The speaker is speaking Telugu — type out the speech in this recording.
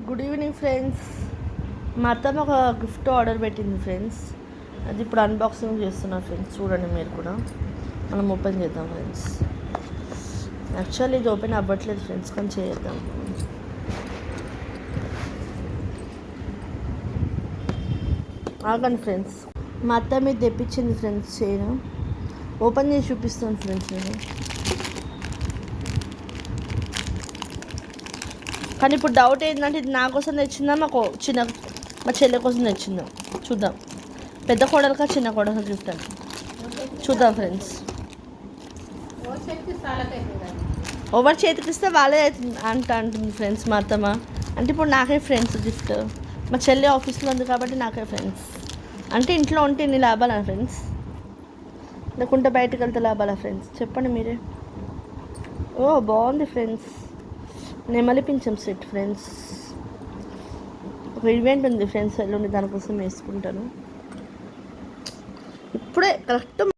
Good evening friends. మా అత్తమ్మ ఒక గిఫ్ట్ ఆర్డర్ పెట్టింది ఫ్రెండ్స్. అది ఇప్పుడు అన్బాక్సింగ్ చేస్తున్నా ఫ్రెండ్స్. చూడండి మీరు కూడా. మనం ఓపెన్ చేద్దాం ఫ్రెండ్స్. యాక్చువల్లీ ఇది ఓపెన్ అవ్వట్లేదు ఫ్రెండ్స్, కానీ చేద్దాం. ఆగండి ఫ్రెండ్స్. మా అత్త మీద తెప్పించింది ఫ్రెండ్స్ చైన్. ఓపెన్ చేసి చూపిస్తాను ఫ్రెండ్స్ నేను. కానీ ఇప్పుడు డౌట్ ఏంటంటే ఇది నా కోసం తెచ్చిందా మా చెల్లె కోసం తెచ్చిందా చూద్దాం. పెద్ద కోడలుగా చిన్న కోడలు గిఫ్ట్ అని చూద్దాం ఫ్రెండ్స్. ఓవర్ చేతికిస్తే వాళ్ళే అంటుంది ఫ్రెండ్స్ మా అత్తమ్మ. అంటే ఇప్పుడు నాకే ఫ్రెండ్స్ గిఫ్ట్. మా చెల్లి ఆఫీస్లో ఉంది కాబట్టి నాకే ఫ్రెండ్స్. అంటే ఇంట్లో ఉంటే ఇన్ని లాభాలా ఫ్రెండ్స్, లేకుంటే బయటకు వెళ్తే లాభాలా ఫ్రెండ్స్? చెప్పండి మీరే. ఓ బాగుంది ఫ్రెండ్స్. నెమలి పింఛం సెట్ ఫ్రెండ్స్. ఒక ఈవెంట్ ఉంది ఫ్రెండ్స్, ఎల్లుండి, దానికోసం వేసుకుంటాను. ఇప్పుడే కరెక్ట్